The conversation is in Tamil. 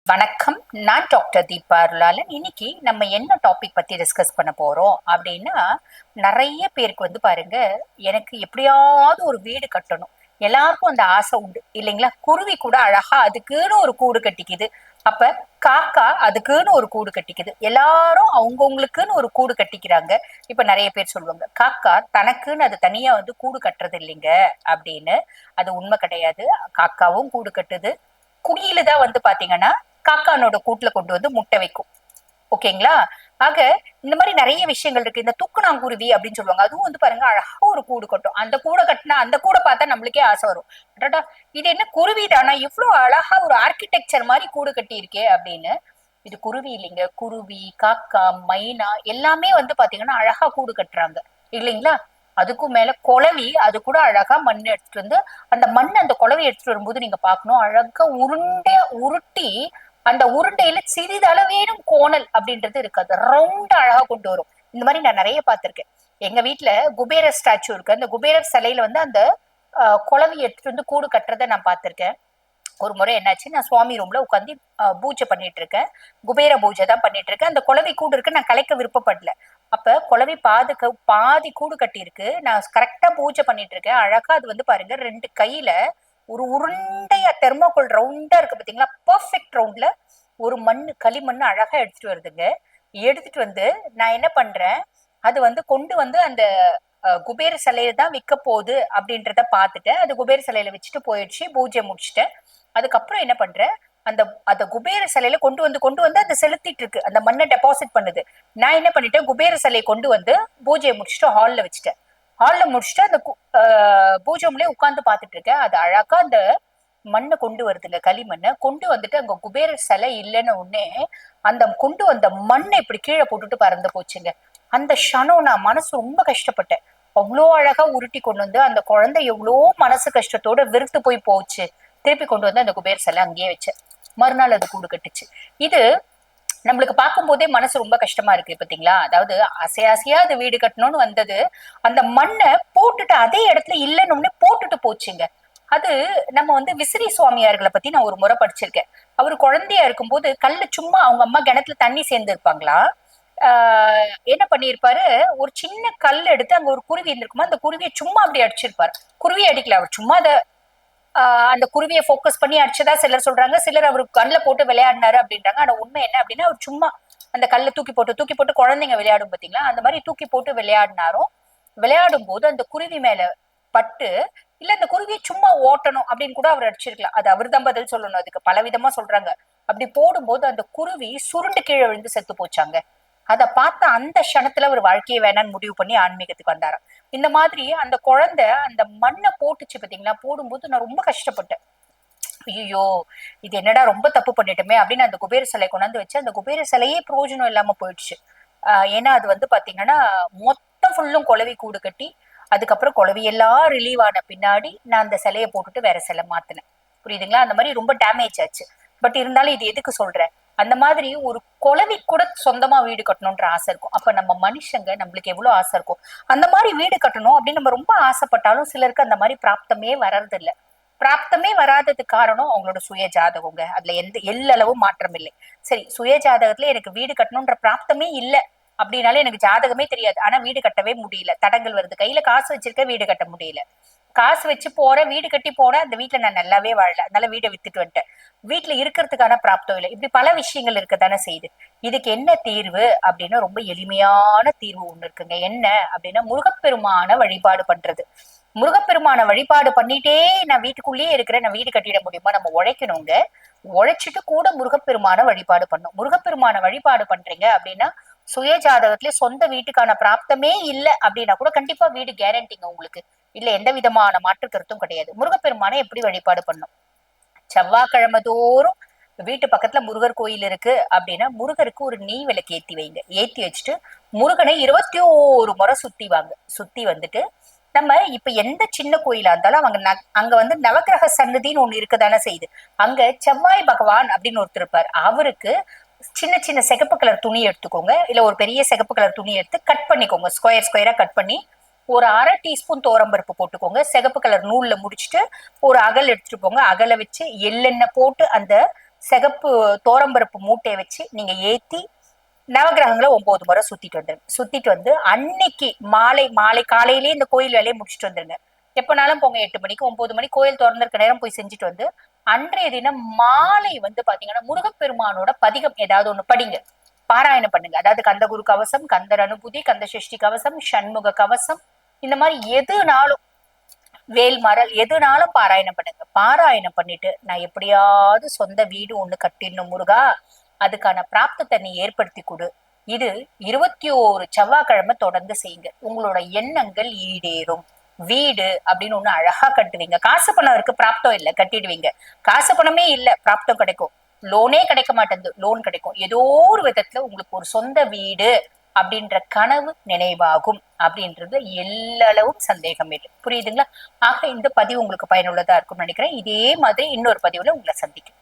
வணக்கம். நான் டாக்டர் தீபா அருளாளன். இன்னைக்கு நம்ம என்ன டாபிக் பத்தி டிஸ்கஸ் பண்ண போறோம் அப்படின்னா, நிறைய பேருக்கு பாருங்க, எனக்கு எப்படியாவது ஒரு வீடு கட்டணும். எல்லாருக்கும் அந்த ஆசை உண்டு இல்லைங்களா? குருவி கூட அழகா அதுக்குன்னு ஒரு கூடு கட்டிக்குது. அப்ப காக்கா அதுக்குன்னு ஒரு கூடு கட்டிக்குது. எல்லாரும் அவங்கவுங்களுக்குன்னு ஒரு கூடு கட்டிக்கிறாங்க. இப்ப நிறைய பேர் சொல்லுவாங்க, காக்கா தனக்குன்னு அது தனியா கூடு கட்டுறது இல்லைங்க அப்படின்னு. அது உண்மை கிடையாது. காக்காவும் கூடு கட்டுது. குயில தான் பாத்தீங்கன்னா காக்கானோட கூட்டுல கொண்டு முட்டை வைக்கும். ஓகேங்களா? ஆக இந்த மாதிரி நிறைய விஷயங்கள் இருக்கு. இந்த தூக்கணாங்குருவி அப்படின்னு சொல்லுவாங்க. அதுவும் பாருங்க, அழகா ஒரு கூடு கட்டும். அந்த கூடை கட்டினா அந்த கூடை பார்த்தா நம்மளுக்கே ஆசை வரும். அடடா, இது என்ன குருவி தானா, இவ்வளவு அழகா ஒரு ஆர்கிடெக்சர் மாதிரி கூடு கட்டி இருக்கே அப்படின்னு. இது குருவி இல்லைங்க. குருவி, காக்கா, மைனா எல்லாமே பாத்தீங்கன்னா அழகா கூடு கட்டுறாங்க இல்லைங்களா? அதுக்கும் மேல குளவி, அது கூட அழகா மண் எடுத்துட்டு அந்த மண், அந்த குளவி எடுத்துட்டு வரும்போது நீங்க பாக்கணும், அழகா உருண்டையா உருட்டி அந்த உருண்டையில சிறிதளவேனும் கோணல் அப்படின்றது இருக்காது, ரவுண்டா அழகா கொண்டு வரும். இந்த மாதிரி நான் நிறைய பார்த்திருக்கேன். எங்க வீட்டுல குபேரர் ஸ்டாச்சு இருக்கு. அந்த குபேரர் சிலையில அந்த குளவி எடுத்துட்டு கூடு கட்டுறதை நான் பார்த்திருக்கேன். ஒரு முறை என்னாச்சு, நான் சுவாமி ரூம்ல உட்காந்து பூஜை பண்ணிட்டு இருக்கேன். குபேர பூஜை தான் பண்ணிட்டு இருக்கேன். அந்த குளவி கூடு இருக்கு, நான் கலைக்க விருப்பப்படல. அப்ப குளவி பாதி கூடு கட்டி இருக்கு. நான் கரெக்டா பூஜை பண்ணிட்டு இருக்கேன். அழகா அது பாருங்க, ரெண்டு கையில ஒரு உருண்டையா தெர்மோகோல் ரவுண்டா இருக்கு பாத்தீங்களா, பர்ஃபெக்ட் ரவுண்ட்ல ஒரு களிமண் அழகா எடுத்துட்டு வருதுங்க. எடுத்துட்டு நான் என்ன பண்றேன், அது கொண்டு அந்த குபேர சிலையில தான் விற்க போகுது அப்படின்றத பார்த்துட்டேன். அது குபேர சிலையில வச்சுட்டு போயிடுச்சு. பூஜை முடிச்சுட்டேன். அதுக்கப்புறம் என்ன பண்றேன், அந்த அந்த குபேர சிலையில கொண்டு வந்து அந்த செலுத்திட்டு இருக்கு, அந்த மண்ணை டெபாசிட் பண்ணுது. நான் என்ன பண்ணிட்டேன், குபேர சிலையை கொண்டு பூஜையை முடிச்சுட்டு ஹால்ல வச்சுட்டேன். ஹால்ல முடிச்சுட்டு அந்த பூஜை ரூம்லயே உட்கார்ந்து பார்த்துட்டு இருக்கேன். அது அழகா அந்த மண்ணை கொண்டு வருதுங்க, களிமண்ணை கொண்டு அங்க குபேர சிலை இல்லைன்னு உடனே அந்த கொண்டு வந்த மண்ணை இப்படி கீழே போட்டுட்டு பறந்து போச்சுங்க. அந்த க்ஷணம் நான் மனசு ரொம்ப கஷ்டப்பட்டேன். அவ்வளோ அழகா உருட்டி கொண்டு அந்த குழந்தை எவ்வளோ மனசு கஷ்டத்தோட விருத்து போச்சு. திருப்பி கொண்டு அந்த குபேர சிலை அங்கேயே வச்சேன். மறுநாள் அது கூடு கட்டுச்சு. இது நம்மளுக்கு பார்க்கும் போதே மனசு ரொம்ப கஷ்டமா இருக்கு பாத்தீங்களா? அதாவது ஆசையா அது வீடு கட்டணும்னு வந்தது, அந்த மண்ணை போட்டுட்டு அதே இடத்துல இல்லைன்னு போட்டுட்டு போச்சுங்க. அது நம்ம விசிறி சுவாமியார்களை பத்தி நான் ஒரு முறை படிச்சிருக்கேன். அவரு குழந்தையா இருக்கும்போது கல்லு சும்மா அவங்க அம்மா கிணத்துல தண்ணி சேர்ந்து இருப்பாங்களா, என்ன பண்ணிருப்பாரு, ஒரு சின்ன கல் எடுத்து அங்க ஒரு குருவி இருந்திருக்குமா, அந்த குருவியை சும்மா அப்படி அடிச்சிருப்பாரு. குருவியை அடிக்கல, அவர் சும்மா அந்த குருவியை போக்கஸ் பண்ணி அடிச்சதா சிலர் சொல்றாங்க. சிலர் அவரு கல்ல போட்டு விளையாடினாரு அப்படின்றாங்க. ஆனா உண்மை என்ன அப்படின்னா, அவர் சும்மா அந்த கல்ல தூக்கி போட்டு குழந்தைங்க விளையாடும் பாத்தீங்களா, அந்த மாதிரி தூக்கி போட்டு விளையாடினாரும். விளையாடும் போது அந்த குருவி மேல பட்டு, இல்ல அந்த குருவியை சும்மா ஓட்டணும் அப்படின்னு கூட அவர் அடிச்சிருக்கலாம். அது அவர் தான் பதில் சொல்லணும். அதுக்கு பல விதமா சொல்றாங்க. அப்படி போடும்போது அந்த குருவி சுருண்டு கீழே விழுந்து செத்து போச்சாங்க. அதை பார்த்த அந்த க்ஷணத்துல ஒரு வாழ்க்கையை வேணான்னு முடிவு பண்ணி ஆன்மீகத்துக்கு வந்தாராம். இந்த மாதிரி அந்த குழந்தை அந்த மண்ணை போட்டுச்சு பாத்தீங்களா, போடும்போது நான் ரொம்ப கஷ்டப்பட்டேன். ஐயோ, இது என்னடா ரொம்ப தப்பு பண்ணிட்டோமே அப்படின்னு அந்த குபேர சிலை கொண்டாந்து வச்சு, அந்த குபேர சிலையே பிரயோஜனம் இல்லாம போயிடுச்சு. ஏன்னா அது பாத்தீங்கன்னா மொத்தம் ஃபுல்லும் குளவி கூடு கட்டி, அதுக்கப்புறம் குளவி எல்லாம் ரிலீவ் ஆன பின்னாடி நான் அந்த சிலையை போட்டுட்டு வேற சிலை மாத்தினேன். புரியுதுங்களா? அந்த மாதிரி ரொம்ப டேமேஜ் ஆச்சு. பட் இருந்தாலும் இது எதுக்கு சொல்றேன், அந்த மாதிரி ஒரு குளவி கூட சொந்தமா வீடு கட்டணும்ன்ற ஆசை இருக்கும். அப்ப நம்ம மனுஷங்க நம்மளுக்கு எவ்வளவு ஆசை இருக்கும். அந்த மாதிரி வீடு கட்டணும் அப்படின்னு நம்ம ரொம்ப ஆசைப்பட்டாலும் சிலருக்கு அந்த மாதிரி பிராப்தமே வர்றது இல்ல. பிராப்தமே வராததுக்கு காரணம் அவங்களோட சுய ஜாதகங்க. அதுல எந்த எல்லளவும் மாற்றம் இல்லை. சரி, சுய ஜாதகத்துல எனக்கு வீடு கட்டணும்ன்ற பிராப்தமே இல்ல அப்படின்னாலே, எனக்கு ஜாதகமே தெரியாது ஆனா வீடு கட்டவே முடியல, தடங்கள் வருது. கையில காசு வச்சிருக்க, வீடு கட்ட முடியல. காசு வச்சு போற, வீடு கட்டி போன, அந்த வீட்டுல நான் நல்லாவே வாழல, அதனால வீட்டை வித்துட்டு வந்துட்டேன். வீட்டுல இருக்கிறதுக்கான பிராப்தம் இல்லை. இப்படி பல விஷயங்கள் இருக்கத்தானே செய்யுது. இதுக்கு என்ன தீர்வு அப்படின்னா, ரொம்ப எளிமையான தீர்வு ஒண்ணு இருக்குங்க. என்ன அப்படின்னா, முருகப்பெருமான வழிபாடு பண்றது. முருகப்பெருமான வழிபாடு பண்ணிட்டே நான் வீட்டுக்குள்ளேயே இருக்கிறேன், நான் வீடு கட்டிட முடியுமா? நம்ம உழைக்கணுங்க. உழைச்சிட்டு கூட முருகப்பெருமான வழிபாடு பண்ணும். முருகப்பெருமான வழிபாடு பண்றீங்க அப்படின்னா, சுய ஜாதகத்திலே சொந்த வீட்டுக்கான பிராப்தமே இல்லை அப்படின்னா கூட கண்டிப்பா வீடு கேரண்டிங்க உங்களுக்கு. இல்ல எந்த விதமான மாற்று கருத்தும் கிடையாது. முருகப்பெருமானை எப்படி வழிபாடு பண்ணும்? செவ்வாய்க்கிழமை தோறும் வீட்டு பக்கத்துல முருகர் கோயில் இருக்கு அப்படின்னா, முருகருக்கு ஒரு நெய் விளக்கு ஏத்தி வைங்க. ஏத்தி வச்சுட்டு முருகனை 21 முறை சுத்தி வாங்க. சுத்தி வந்துட்டு, நம்ம இப்ப எந்த சின்ன கோயிலா இருந்தாலும் அவங்க அங்க நவக்கிரக சன்னதின்னு ஒண்ணு இருக்குதானே செய்யுது. அங்க செவ்வாய் பகவான் அப்படின்னு ஒருத்தர் இருப்பார். அவருக்கு சின்ன சின்ன சிகப்பு கலர் துணி எடுத்துக்கோங்க, இல்ல ஒரு பெரிய சிகப்பு கலர் துணி எடுத்து கட் பண்ணிக்கோங்க. ஸ்கொயர் ஸ்கொயரா கட் பண்ணி ஒரு 1/2 டீஸ்பூன் பருப்பு போட்டுக்கோங்க. சிகப்பு கலர் நூல்ல முடிச்சுட்டு ஒரு அகல் எடுத்துட்டு போங்க. அகலை வச்சு எள்ளெண்ணெய் போட்டு அந்த சிகப்பு தோரம்பருப்பு மூட்டையை வச்சு நீங்க ஏத்தி நவகிரகங்களை 9 முறை சுத்திட்டு வந்துருங்க. சுத்திட்டு வந்து அன்னைக்கு மாலை மாலை காலையிலேயே இந்த கோயில் வேலையை முடிச்சுட்டு வந்துருங்க. எப்பனாலும் போங்க, 8 மணிக்கு 9 மணி கோயில் திறந்திருக்க நேரம் போய் செஞ்சுட்டு வந்து அன்றைய தினம் மாலை வந்து பாத்தீங்கன்னா முருகப்பெருமானோட பதிகம் ஏதாவது ஒண்ணு படிங்க, பாராயணம் பண்ணுங்க. அதாவது கந்தகுரு கவசம், கந்தர் அனுபூதி, கந்த சஷ்டி கவசம், சண்முக கவசம், இந்த மாதிரி எதுனாலும் வேல்மரல் எதுனாலும் பாராயணம் பண்ணுங்க. பாராயணம் பண்ணிட்டு நான் எப்படியாவது சொந்த வீடு ஒண்ணு கட்டிடணும் முருகா, அதுக்கான பிராப்தத்தை நீ ஏற்படுத்தி கொடு. இது 21 செவ்வாய்க்கிழமை தொடர்ந்து செய்யுங்க. உங்களோட எண்ணங்கள் ஈடேறும். வீடு அப்படின்னு ஒண்ணு அழகா கட்டுவீங்க. காசு பணம் இருக்கு, பிராப்தம் இல்ல, கட்டிடுவீங்க. காசு பணமே இல்ல, பிராப்தம் கிடைக்கும். லோனே கிடைக்க மாட்டேங்குது, லோன் கிடைக்கும். ஏதோ ஒரு விதத்துல உங்களுக்கு ஒரு சொந்த வீடு அப்படின்ற கனவு நினைவாகும் அப்படின்றது எல்லளவும் சந்தேகம் இல்லை. புரியுதுங்களா? ஆக இந்த பதிவு உங்களுக்கு பயனுள்ளதா இருக்கும்னு நினைக்கிறேன். இதே மாதிரி இன்னொரு பதிவுல உங்களை சந்திக்கும்.